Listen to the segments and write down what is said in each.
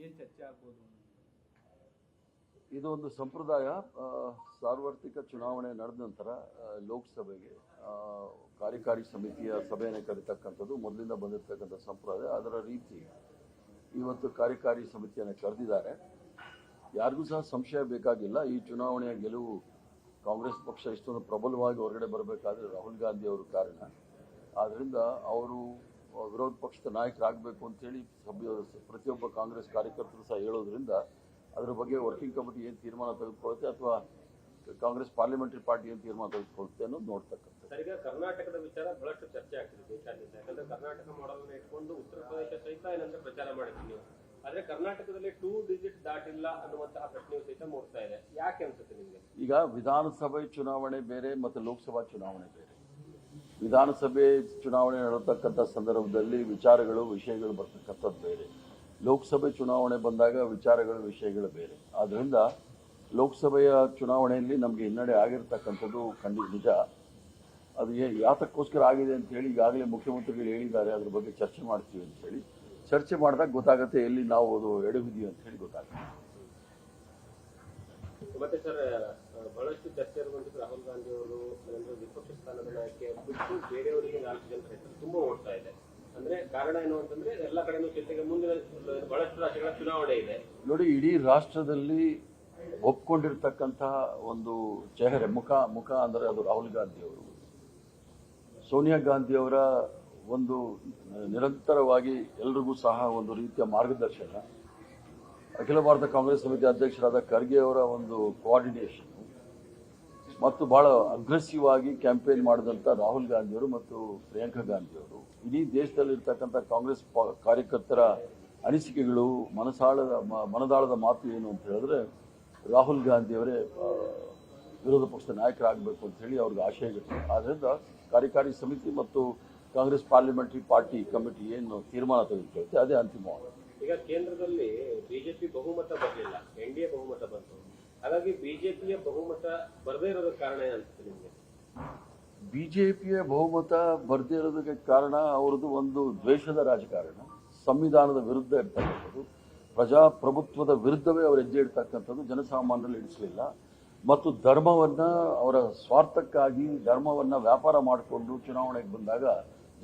ಏನು ಚರ್ಚೆ ಆಗ್ಬೋದು? ಇದು ಒಂದು ಸಂಪ್ರದಾಯ. ಸಾರ್ವತ್ರಿಕ ಚುನಾವಣೆ ನಡೆದ ನಂತರ ಲೋಕಸಭೆಗೆ ಕಾರ್ಯಕಾರಿ ಸಮಿತಿಯ ಸಭೆಯನ್ನು ಕರೀತಕ್ಕಂಥದ್ದು ಮೊದಲಿಂದ ಬಂದಿರತಕ್ಕಂಥ ಸಂಪ್ರದಾಯ. ಅದರ ರೀತಿ ಇವತ್ತು ಕಾರ್ಯಕಾರಿ ಸಮಿತಿಯನ್ನು ಕರೆದಿದ್ದಾರೆ. ಯಾರಿಗೂ ಸಹ ಸಂಶಯ ಬೇಕಾಗಿಲ್ಲ. ಈ ಚುನಾವಣೆಯ ಗೆಲುವು ಕಾಂಗ್ರೆಸ್ ಪಕ್ಷ ಇಷ್ಟೊಂದು ಪ್ರಬಲವಾಗಿ ಹೊರಗಡೆ ಬರಬೇಕಾದ್ರೆ ರಾಹುಲ್ ಗಾಂಧಿ ಅವರು ಕಾರಣ. ಆದ್ದರಿಂದ ಅವರು ವಿರೋಧ ಪಕ್ಷದ ನಾಯಕರಾಗಬೇಕು ಅಂತೇಳಿ ಪ್ರತಿಯೊಬ್ಬ ಕಾಂಗ್ರೆಸ್ ಕಾರ್ಯಕರ್ತರು ಸಹ ಹೇಳೋದ್ರಿಂದ ಅದರ ಬಗ್ಗೆ ವರ್ಕಿಂಗ್ ಕಮಿಟಿ ಏನು ತೀರ್ಮಾನ ತೆಗೆದುಕೊಳ್ಳುತ್ತೆ ಅಥವಾ ಕಾಂಗ್ರೆಸ್ ಪಾರ್ಲಿಮೆಂಟರಿ ಪಾರ್ಟಿ ಏನು ತೀರ್ಮಾನ ತೆಗೆದುಕೊಳ್ಳುತ್ತೆ ಅನ್ನೋದು ನೋಡ್ತಕ್ಕಂಥ. ಸರ್, ಈಗ ಕರ್ನಾಟಕದ ವಿಚಾರ ಬಹಳಷ್ಟು ಚರ್ಚೆ ಆಗ್ತಿದೆ ದೇಶಾದ್ಯಂತ. ಯಾಕಂದ್ರೆ ಕರ್ನಾಟಕ ಮಾಡಲ್ನ ಇಟ್ಕೊಂಡು ಉತ್ತರ ಪ್ರದೇಶ ಸಹಿತ ಏನಂದ್ರೆ ಪ್ರಚಾರ ಮಾಡಿದ್ವಿ ನೀವು. ಆದ್ರೆ ಕರ್ನಾಟಕದಲ್ಲಿ 2 ಡಿಜಿಟ್ ದಾಟಿಲ್ಲ ಅನ್ನುವಂತಹ ಪ್ರಶ್ನೆಯು ಸಹಿತ ಮೂಡ್ತಾ ಇದೆ. ಯಾಕೆ ಅನ್ಸುತ್ತೆ ನಿಮಗೆ? ಈಗ ವಿಧಾನಸಭೆ ಚುನಾವಣೆ ಬೇರೆ ಮತ್ತು ಲೋಕಸಭಾ ಚುನಾವಣೆ ಬೇರೆ. ವಿಧಾನಸಭೆ ಚುನಾವಣೆ ನಡೆತಕ್ಕಂಥ ಸಂದರ್ಭದಲ್ಲಿ ವಿಚಾರಗಳು ವಿಷಯಗಳು ಬರ್ತಕ್ಕಂಥದ್ದು ಬೇರೆ. ಲೋಕಸಭೆ ಚುನಾವಣೆ ಬಂದಾಗ ವಿಚಾರಗಳು ವಿಷಯಗಳು ಬೇರೆ. ಆದ್ದರಿಂದ ಲೋಕಸಭೆಯ ಚುನಾವಣೆಯಲ್ಲಿ ನಮಗೆ ಹಿನ್ನಡೆ ಆಗಿರ್ತಕ್ಕಂಥದ್ದು ನಿಜ. ಅದು ಯಾತಕ್ಕೋಸ್ಕರ ಆಗಿದೆ ಅಂತ ಹೇಳಿ ಈಗಾಗಲೇ ಮುಖ್ಯಮಂತ್ರಿಗಳು ಹೇಳಿದ್ದಾರೆ. ಅದ್ರ ಬಗ್ಗೆ ಚರ್ಚೆ ಮಾಡ್ತೀವಿ ಅಂತ ಹೇಳಿ. ಚರ್ಚೆ ಮಾಡಿದಾಗ ಗೊತ್ತಾಗುತ್ತೆ ಎಲ್ಲಿ ನಾವು ಅದು ಎಡವಿದೀವಿ ಅಂತ ಹೇಳಿ ಗೊತ್ತಾಗುತ್ತೆ. ಮತ್ತೆ ಸರ್, ಬಹಳಷ್ಟು ಚರ್ಚೆ ಇರುವಂತದ್ದು ರಾಹುಲ್ ಗಾಂಧಿ ಅವರು ವಿಪಕ್ಷ ಸ್ಥಾನದ ನಾಯಕಿ ಬಿಟ್ಟು ಬೇರೆಯವರಿಗೆ 4 ಜನರ ಹೆಸರು ತುಂಬಾ ಓಡ್ತಾ ಇದೆ. ಅಂದ್ರೆ ಕಾರಣ ಏನು ಅಂತಂದ್ರೆ ಎಲ್ಲ ಕಡೆನೂ ಜೊತೆಗೆ ಮುಂದಿನ ಬಹಳಷ್ಟು ರಾಜ್ಯಗಳ ಚುನಾವಣೆ ಇದೆ. ನೋಡಿ, ಇಡೀ ರಾಷ್ಟ್ರದಲ್ಲಿ ಒಪ್ಕೊಂಡಿರ್ತಕ್ಕಂತಹ ಒಂದು ಚೆಹರೆ ಮುಖ ಅಂದರೆ ಅದು ರಾಹುಲ್ ಗಾಂಧಿ ಅವರು. ಸೋನಿಯಾ ಗಾಂಧಿ ಅವರ ಒಂದು ನಿರಂತರವಾಗಿ ಎಲ್ರಿಗೂ ಸಹ ಒಂದು ರೀತಿಯ ಮಾರ್ಗದರ್ಶನ, ಅಖಿಲ ಭಾರತ ಕಾಂಗ್ರೆಸ್ ಸಮಿತಿ ಅಧ್ಯಕ್ಷರಾದ ಖರ್ಗೆ ಅವರ ಒಂದು ಕೋಆರ್ಡಿನೇಷನ್ ಮತ್ತು ಬಹಳ ಅಗ್ರೆಸಿವ್ ಆಗಿ ಕ್ಯಾಂಪೇನ್ ಮಾಡಿದಂಥ ರಾಹುಲ್ ಗಾಂಧಿಯವರು ಮತ್ತು ಪ್ರಿಯಾಂಕಾ ಗಾಂಧಿಯವರು ಇಡೀ ದೇಶದಲ್ಲಿರ್ತಕ್ಕಂಥ ಕಾಂಗ್ರೆಸ್ ಕಾರ್ಯಕರ್ತರ ಅನಿಸಿಕೆಗಳು, ಮನದಾಳದ ಮಾತು ಏನು ಅಂತ ಹೇಳಿದ್ರೆ ರಾಹುಲ್ ಗಾಂಧಿಯವರೇ ವಿರೋಧ ಪಕ್ಷದ ನಾಯಕರಾಗಬೇಕು ಅಂತ ಹೇಳಿ ಅವ್ರಿಗೆ ಆಶಯಗಳಿದೆ. ಆದ್ದರಿಂದ ಕಾರ್ಯಕಾರಿ ಸಮಿತಿ ಮತ್ತು ಕಾಂಗ್ರೆಸ್ ಪಾರ್ಲಿಮೆಂಟರಿ ಪಾರ್ಟಿ ಕಮಿಟಿ ಏನು ತೀರ್ಮಾನ ತೆಗೆದುಕೊಳ್ಳುತ್ತೆ ಅದೇ ಅಂತಿಮವಾಗಿದೆ. ಈಗ ಕೇಂದ್ರದಲ್ಲಿ ಬಿಜೆಪಿ ಬಹುಮತ ಬರಲಿಲ್ಲ, ಎನ್ಡಿಎ ಬಹುಮತ ಬಂತು. ಹಾಗಾಗಿ ಬಿಜೆಪಿಯ ಬಹುಮತ ಬರದೇ ಇರೋದಕ್ಕೆ ಕಾರಣ ಏನಂತ ನಿಮಗೆ? ಬಿಜೆಪಿಯ ಬಹುಮತ ಬರದೇ ಇರೋದಕ್ಕೆ ಕಾರಣ ಅವರದ್ದು ಒಂದು ದ್ವೇಷದ ರಾಜಕಾರಣ, ಸಂವಿಧಾನದ ವಿರುದ್ಧ ಇರ್ತಕ್ಕಂಥದ್ದು, ಪ್ರಜಾಪ್ರಭುತ್ವದ ವಿರುದ್ಧವೇ ಅವರು ಹೆಜ್ಜೆ ಇಡ್ತಕ್ಕಂಥದ್ದು, ಜನಸಾಮಾನ್ಯರಲ್ಲಿ ಇಡಿಸಲಿಲ್ಲ. ಮತ್ತು ಧರ್ಮವನ್ನ ಅವರ ಸ್ವಾರ್ಥಕ್ಕಾಗಿ ಧರ್ಮವನ್ನ ವ್ಯಾಪಾರ ಮಾಡಿಕೊಂಡು ಚುನಾವಣೆಗೆ ಬಂದಾಗ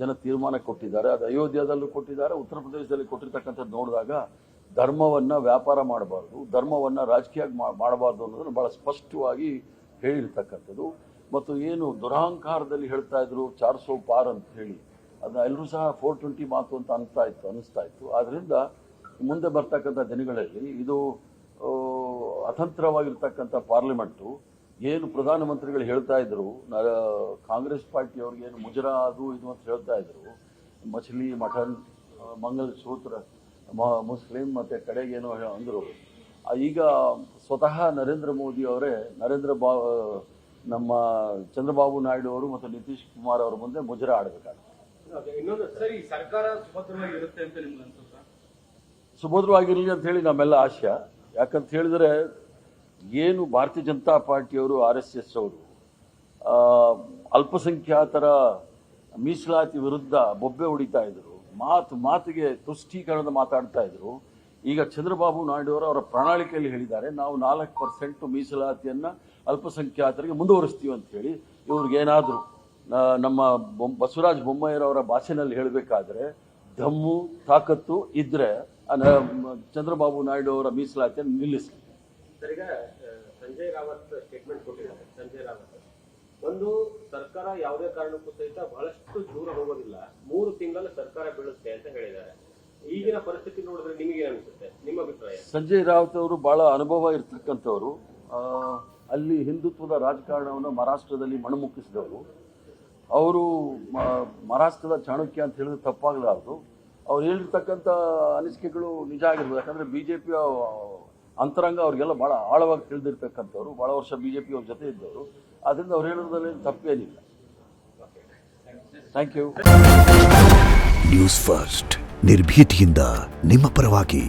ಜನ ತೀರ್ಮಾನ ಕೊಟ್ಟಿದ್ದಾರೆ. ಅದು ಅಯೋಧ್ಯೆಯಲ್ಲೂ ಕೊಟ್ಟಿದ್ದಾರೆ, ಉತ್ತರ ಪ್ರದೇಶದಲ್ಲಿ ಕೊಟ್ಟಿರ್ತಕ್ಕಂಥದ್ದು ನೋಡಿದಾಗ ಧರ್ಮವನ್ನ ವ್ಯಾಪಾರ ಮಾಡಬಾರ್ದು, ಧರ್ಮವನ್ನ ರಾಜಕೀಯ ಮಾಡಬಾರ್ದು ಅನ್ನೋದನ್ನು ಬಹಳ ಸ್ಪಷ್ಟವಾಗಿ ಹೇಳಿರ್ತಕ್ಕಂಥದ್ದು. ಮತ್ತು ಏನು ದುರಹಂಕಾರದಲ್ಲಿ ಹೇಳ್ತಾ ಇದ್ರು 400 ಪಾರ್ ಅಂತ ಹೇಳಿ, ಅದನ್ನ ಎಲ್ಲರೂ ಸಹ 420 ಮಾತು ಅಂತ ಅನಿಸ್ತಾ ಇತ್ತು. ಆದ್ರಿಂದ ಮುಂದೆ ಬರ್ತಕ್ಕಂಥ ದಿನಗಳಲ್ಲಿ ಇದು ಅತಂತ್ರವಾಗಿರ್ತಕ್ಕಂಥ ಪಾರ್ಲಿಮೆಂಟು ಏನು ಪ್ರಧಾನಮಂತ್ರಿಗಳು ಹೇಳ್ತಾ ಇದ್ರು, ಕಾಂಗ್ರೆಸ್ ಪಾರ್ಟಿಯವ್ರಿಗೆ ಏನು ಮುಜರಾ ಅದು ಇದು ಅಂತ ಹೇಳ್ತಾ ಇದ್ರು, ಮछली ಮಟನ್ ಮಂಗಲಸೂತ್ರ ಮುಸ್ಲಿಂ ಮತ್ತೆ ಕಡೆಗೇನೋ ಅಂದರು. ಈಗ ಸ್ವತಃ ನರೇಂದ್ರ ಮೋದಿ ಅವರೇ ನಮ್ಮ ಚಂದ್ರಬಾಬು ನಾಯ್ಡು ಅವರು ಮತ್ತು ನಿತೀಶ್ ಕುಮಾರ್ ಅವರ ಮುಂದೆ ಮುಜರಾ ಆಡಬೇಕಾಗುತ್ತೆ. ಇನ್ನೊಂದು ಸರಿ, ಸರ್ಕಾರ ಸುಭದ್ರವಾಗಿರುತ್ತೆ ಅಂತ ನಿಮ್ಗೆ ಅನ್ಸುತ್ತಾ? ಸುಭದ್ರವಾಗಿರಲಿ ಅಂತ ಹೇಳಿ ನಮ್ಮೆಲ್ಲ ಆಶಯ. ಯಾಕಂತ ಹೇಳಿದ್ರೆ ಏನು ಭಾರತೀಯ ಜನತಾ ಪಾರ್ಟಿಯವರು RSS ಅವರು ಅಲ್ಪಸಂಖ್ಯಾತರ ಮೀಸಲಾತಿ ವಿರುದ್ಧ ಬೊಬ್ಬೆ ಹೊಡಿತಾ ಇದ್ರು, ಮಾತಿಗೆ ತುಷ್ಟೀಕರಣದ ಮಾತಾಡ್ತಾ ಇದ್ರು. ಈಗ ಚಂದ್ರಬಾಬು ನಾಯ್ಡು ಅವರ ಪ್ರಣಾಳಿಕೆಯಲ್ಲಿ ಹೇಳಿದ್ದಾರೆ, ನಾವು 4% ಮೀಸಲಾತಿಯನ್ನ ಅಲ್ಪಸಂಖ್ಯಾತರಿಗೆ ಮುಂದುವರಿಸ್ತೀವಿ ಅಂತ ಹೇಳಿ. ಇವ್ರಿಗೇನಾದ್ರು ನಮ್ಮ ಬಸವರಾಜ ಬೊಮ್ಮಾಯಿರವರ ಭಾಷೆನಲ್ಲಿ ಹೇಳಬೇಕಾದ್ರೆ ದಮ್ಮು ತಾಕತ್ತು ಇದ್ರೆ ಚಂದ್ರಬಾಬು ನಾಯ್ಡು ಅವರ ಮೀಸಲಾತಿಯನ್ನು ನಿಲ್ಲಿಸಲಿ. ಸರ್, ಈಗ ಸಂಜಯ್ ರಾವತ್ ಸ್ಟೇಟ್ಮೆಂಟ್ ಕೊಟ್ಟಿದ್ದಾರೆ. ಸಂಜಯ್ ರಾವತ್ ಒಂದು ಸರ್ಕಾರ ಯಾವುದೇ ಕಾರಣಕ್ಕೂ ಸಹಿತ ಬಹಳಷ್ಟು ದೂರ ಹೋಗೋದಿಲ್ಲ, 3 ತಿಂಗಳಲ್ಲಿ ಸರ್ಕಾರ ಬೀಳುತ್ತೆ ಅಂತ ಹೇಳಿದ್ದಾರೆ. ಈಗಿನ ಪರಿಸ್ಥಿತಿ ನೋಡಿದ್ರೆ ನಿಮಗೆ ಅನಿಸುತ್ತೆ, ನಿಮ್ಮ ಅಭಿಪ್ರಾಯ? ಸಂಜಯ್ ರಾವತ್ ಅವರು ಬಹಳ ಅನುಭವ ಇರ್ತಕ್ಕಂಥವ್ರು. ಅಲ್ಲಿ ಹಿಂದುತ್ವದ ರಾಜಕಾರಣವನ್ನು ಮಹಾರಾಷ್ಟ್ರದಲ್ಲಿ ಮಣ್ಣುಮುಕ್ಕಿಸಿದವರು. ಅವರು ಮಹಾರಾಷ್ಟ್ರದ ಚಾಣಕ್ಯ ಅಂತ ಹೇಳಿದ್ರೆ ತಪ್ಪಾಗಲಾರದು. ಅವ್ರು ಹೇಳಿರ್ತಕ್ಕಂಥ ಅನಿಸಿಕೆಗಳು ನಿಜ ಆಗಿರ್ಬೋದು. ಯಾಕಂದ್ರೆ ಬಿಜೆಪಿಯ ಅಂತರಂಗ ಅವ್ರಿಗೆಲ್ಲ ಬಹಳ ಆಳವಾಗಿ ತಿಳಿದಿರ್ತಕ್ಕಂಥವ್ರು, ಬಹಳ ವರ್ಷ ಬಿಜೆಪಿ ಅವ್ರ ಜೊತೆ ಇದ್ದವರು. ಅದರಿಂದ ಅವ್ರು ಹೇಳೋದ್ರಲ್ಲಿ ತಪ್ಪೇನಿಲ್ಲ. Thank you. ನ್ಯೂಸ್ ಫಸ್ಟ್, ನಿರ್ಭೀತಿಯಿಂದ ನಿಮ್ಮ ಪರವಾಗಿ.